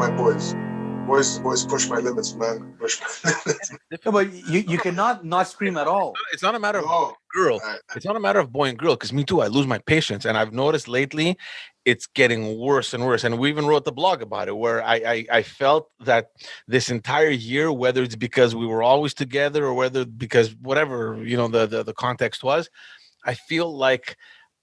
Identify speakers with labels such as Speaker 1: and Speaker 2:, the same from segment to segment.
Speaker 1: my boys. Boys push my limits, man. Push my limits.
Speaker 2: No, but you cannot not scream at all.
Speaker 3: It's not a matter of
Speaker 1: No.
Speaker 3: girl. It's not a matter of boy and girl, because me too, I lose my patience. And I've noticed lately it's getting worse and worse. And we even wrote the blog about it, where I felt that this entire year, whether it's because we were always together or whether because whatever, the context was, I feel like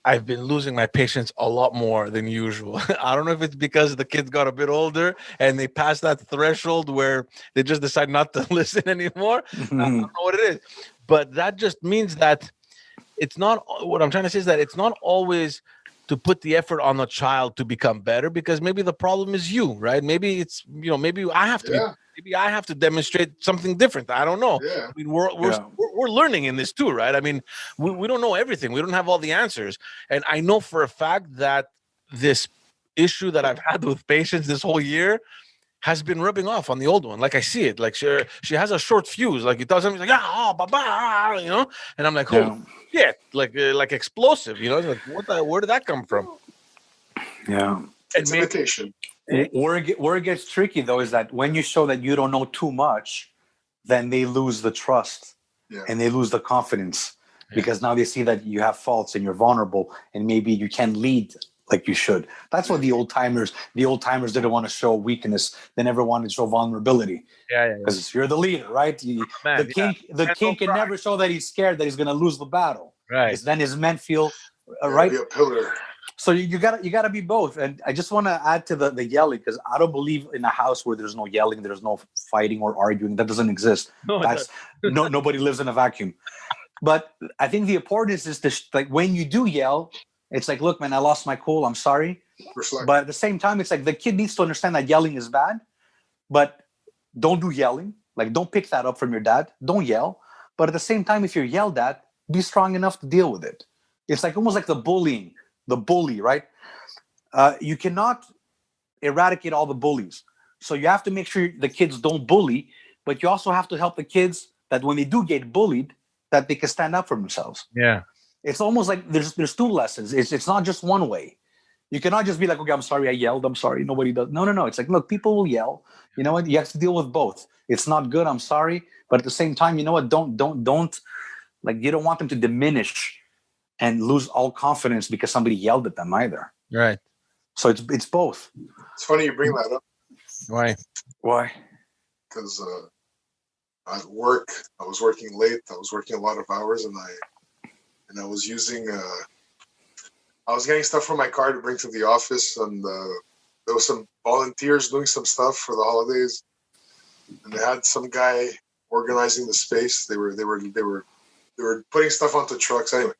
Speaker 3: I've been losing my patience a lot more than usual. I don't know if it's because the kids got a bit older and they passed that threshold where they just decide not to listen anymore. I don't know what it is, but that just means that it's not, what I'm trying to say is that it's not always to put the effort on the child to become better, because maybe the problem is you, right? Maybe it's, maybe I have to maybe I have to demonstrate something different. I don't know.
Speaker 1: Yeah.
Speaker 3: I mean, we're learning in this too, right? I mean, we don't know everything. We don't have all the answers. And I know for a fact that this issue that I've had with patients this whole year has been rubbing off on the old one. Like I see it. Like she has a short fuse. Like you tell something, like, and I'm like, holy shit, like explosive, like where did that come from?
Speaker 2: Yeah.
Speaker 1: It's imitation.
Speaker 2: Where it gets tricky, though, is that when you show that you don't know too much, then they lose the trust and they lose the confidence because now they see that you have faults and you're vulnerable and maybe you can't lead like you should. That's what the old timers didn't want to show weakness. They never wanted to show vulnerability. Because you're the leader, right? The king can never show that he's scared that he's going to lose the battle.
Speaker 3: Right.
Speaker 2: Because then his men feel right.
Speaker 1: Be a pillar.
Speaker 2: So you gotta be both. And I just want to add to the yelling, because I don't believe in a house where there's no yelling, there's no fighting or arguing. That doesn't exist. Nobody lives in a vacuum. But I think the importance is this, like when you do yell, it's like, look, man, I lost my cool. I'm sorry.
Speaker 1: Reflect.
Speaker 2: But at the same time, it's like the kid needs to understand that yelling is bad, but don't do yelling. Like, don't pick that up from your dad. Don't yell. But at the same time, if you're yelled at, be strong enough to deal with it. It's like almost like the bully, right? You cannot eradicate all the bullies. So you have to make sure the kids don't bully, but you also have to help the kids that when they do get bullied, that they can stand up for themselves.
Speaker 3: Yeah.
Speaker 2: It's almost like there's two lessons. It's not just one way. You cannot just be like, okay, I'm sorry I yelled. I'm sorry. Nobody does. No. It's like, look, people will yell. You know what? You have to deal with both. It's not good. I'm sorry. But at the same time, you know what? Don't like, you don't want them to diminish and lose all confidence because somebody yelled at them either.
Speaker 3: Right.
Speaker 2: So it's both.
Speaker 1: It's funny you bring that up.
Speaker 3: Why?
Speaker 1: Because at work, I was working late. I was working a lot of hours, and I was using. I was getting stuff from my car to bring to the office, and there was some volunteers doing some stuff for the holidays, and they had some guy organizing the space. They were putting stuff onto trucks. Anyway,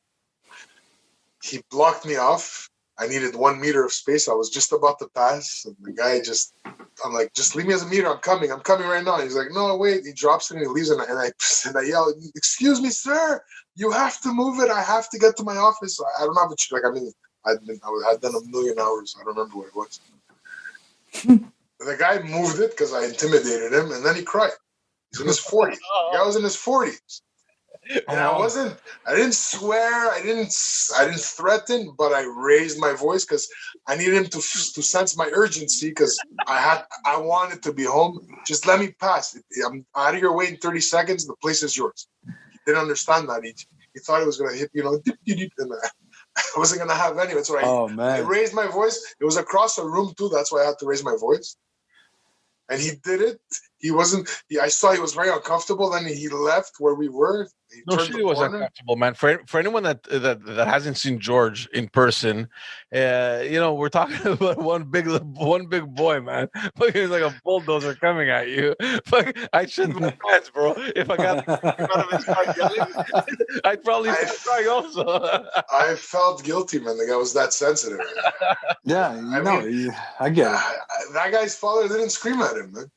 Speaker 1: he blocked me off. I needed 1 meter of space. I was just about to pass, and the guy I'm like, just leave me as a meter. I'm coming right now. And he's like, no, wait. He drops it and he leaves it, and I yell, excuse me, sir, you have to move it. I have to get to my office. I don't have a I'd done 1 million hours. I don't remember what it was. The guy moved it because I intimidated him, and then he cried. He's in his 40s. The guy was in his 40s. And I didn't swear, I didn't threaten, but I raised my voice because I needed him to sense my urgency, because I wanted to be home. Just let me pass. I'm out of your way in 30 seconds. The place is yours. He didn't understand that. He thought it was going to hit, and I wasn't going to have any. That's why I raised my voice. It was across a room too. That's why I had to raise my voice. And he did it. I saw he was very uncomfortable. Then he left where we were. He
Speaker 3: was uncomfortable, man. For anyone that hasn't seen George in person, we're talking about one big boy, man. Fuck, he's like a bulldozer coming at you. Fuck, I shit my pants, bro. If I got out of his car yelling, I'd probably start crying also.
Speaker 1: I felt guilty, man. The guy was that sensitive.
Speaker 2: Yeah, I get it.
Speaker 1: That guy's father didn't scream at him, man.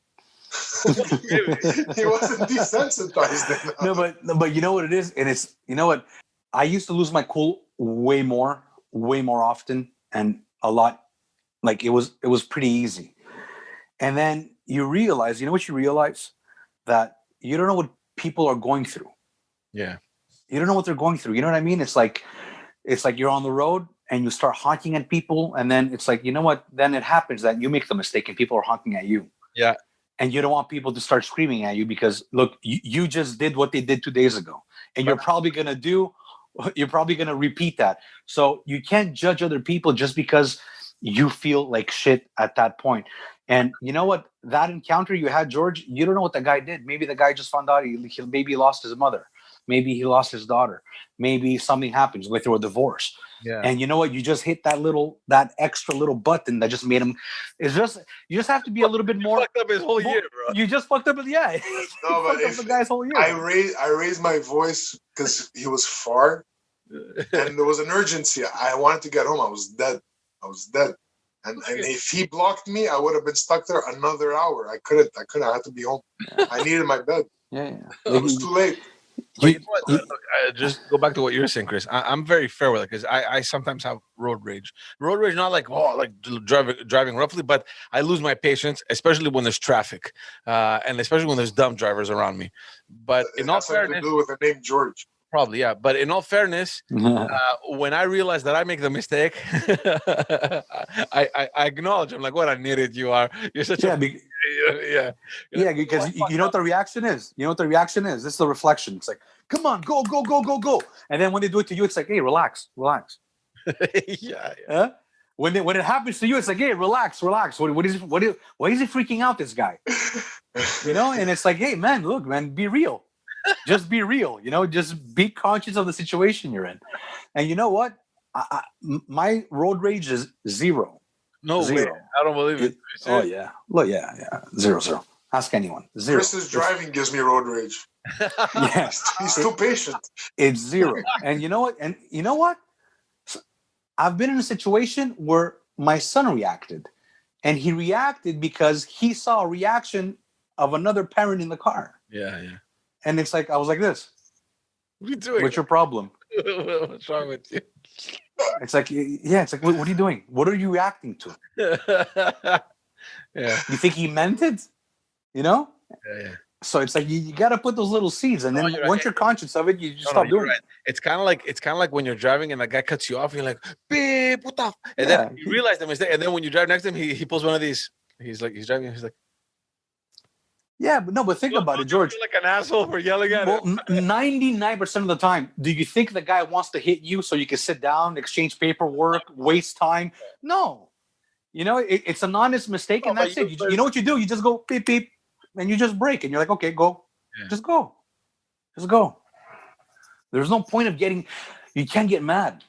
Speaker 1: He wasn't desensitized.
Speaker 2: No, but you know what it is, and it's, you know what, I used to lose my cool way more often, and a lot. Like it was pretty easy, and then you realize, that you don't know what people are going through.
Speaker 3: Yeah,
Speaker 2: you don't know what they're going through. You know what I mean? It's like you're on the road and you start honking at people, and then it's like, you know what? Then it happens that you make the mistake and people are honking at you.
Speaker 3: Yeah.
Speaker 2: And you don't want people to start screaming at you because look, you just did what they did 2 days ago, and you're probably gonna repeat that. So you can't judge other people just because you feel like shit at that point. And you know what? That encounter you had, George, you don't know what the guy did. Maybe the guy just found out maybe he lost his mother. Maybe he lost his daughter. Maybe something happens with a divorce.
Speaker 3: Yeah.
Speaker 2: And you know what? You just hit that extra little button that just made him. It's just you just have to be a little bit more.
Speaker 3: Fucked up his whole year, bro.
Speaker 2: You just fucked up, yeah.
Speaker 1: No, but
Speaker 2: fucked up the guy's whole year.
Speaker 1: I raised my voice because he was far, and there was an urgency. I wanted to get home. I was dead. And if he blocked me, I would have been stuck there another hour. I couldn't. I had to be home. I needed my bed.
Speaker 2: Yeah.
Speaker 1: It was too late.
Speaker 3: But you know what? Look, just go back to what you're saying, Chris. I'm very fair with it because I sometimes have road rage. Road rage, not like driving roughly, but I lose my patience, especially when there's traffic, and especially when there's dumb drivers around me. But in all fairness,
Speaker 1: to do with the name George.
Speaker 3: Probably, yeah. But in all fairness, when I realize that I make the mistake, I acknowledge. I'm like, what an idiot you are. You're such a
Speaker 2: yeah. Because you know what the reaction is. This is the reflection. It's like, come on, go. And then when they do it to you, it's like, hey, relax.
Speaker 3: yeah.
Speaker 2: When it happens to you, it's like, hey, relax. Why is he freaking out, this guy? And it's like, hey, man, look, man, be real. Just be real, just be conscious of the situation you're in. And you know what? My road rage is zero.
Speaker 3: No
Speaker 2: zero.
Speaker 3: Way. I don't believe it.
Speaker 2: Oh, yeah. Look, yeah. 0. Ask anyone. 0.
Speaker 1: Chris's driving gives me road rage.
Speaker 2: Yeah.
Speaker 1: He's too patient.
Speaker 2: It's 0. And you know what? I've been in a situation where my son reacted. And he reacted because he saw a reaction of another parent in the car.
Speaker 3: Yeah.
Speaker 2: And it's like, I was like this.
Speaker 3: What are you doing?
Speaker 2: What's your problem?
Speaker 3: What's wrong with you?
Speaker 2: It's like, what are you doing? What are you reacting to?
Speaker 3: Yeah.
Speaker 2: You think he meant it?
Speaker 3: Yeah.
Speaker 2: So it's like, you got to put those little seeds. And then once you're conscious of it, you just stop doing it.
Speaker 3: It's kind of like when you're driving and the guy cuts you off and you're like, beep, what the? And then you realize the mistake. And then when you drive next to him, he pulls one of these. He's driving. He's like,
Speaker 2: yeah, but think about it, George.
Speaker 3: You're like an asshole for yelling at him.
Speaker 2: 99% of the time, do you think the guy wants to hit you so you can sit down, exchange paperwork, waste time? No. It's an honest mistake, and that's it. You know what you do? You just go beep, beep, and you just brake, and you're like, okay, go. Yeah. Just go. There's no point of you can't get mad.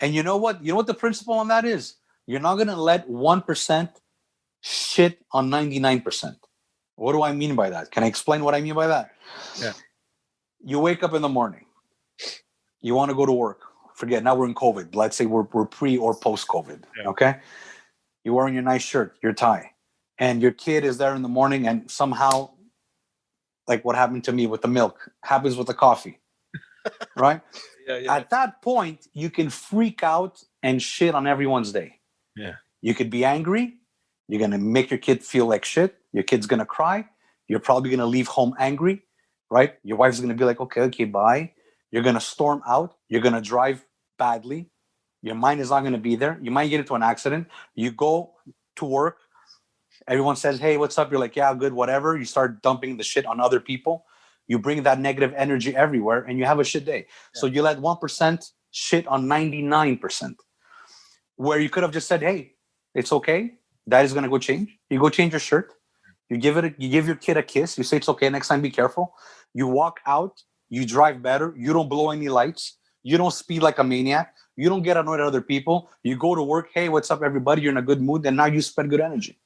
Speaker 2: And you know what? You know what the principle on that is? You're not going to let 1% shit on 99%. What do I mean by that? Can I explain what I mean by that?
Speaker 3: Yeah.
Speaker 2: You wake up in the morning. You want to go to work. Forget, now we're in COVID. Let's say we're pre or post-COVID, okay? You're wearing your nice shirt, your tie, and your kid is there in the morning and somehow, like what happened to me with the milk, happens with the coffee, right?
Speaker 3: Yeah.
Speaker 2: At that point, you can freak out and shit on everyone's day.
Speaker 3: Yeah.
Speaker 2: You could be angry. You're going to make your kid feel like shit. Your kid's going to cry. You're probably going to leave home angry, right? Your wife's going to be like, okay, bye. You're going to storm out. You're going to drive badly. Your mind is not going to be there. You might get into an accident. You go to work. Everyone says, hey, what's up? You're like, yeah, good, whatever. You start dumping the shit on other people. You bring that negative energy everywhere and you have a shit day. Yeah. So you let 1% shit on 99%. Where you could have just said, hey, it's okay. Dad is going to go change. You go change your shirt. You give your kid a kiss. You say, it's okay. Next time, be careful. You walk out. You drive better. You don't blow any lights. You don't speed like a maniac. You don't get annoyed at other people. You go to work. Hey, what's up, everybody? You're in a good mood. And now you spread good energy.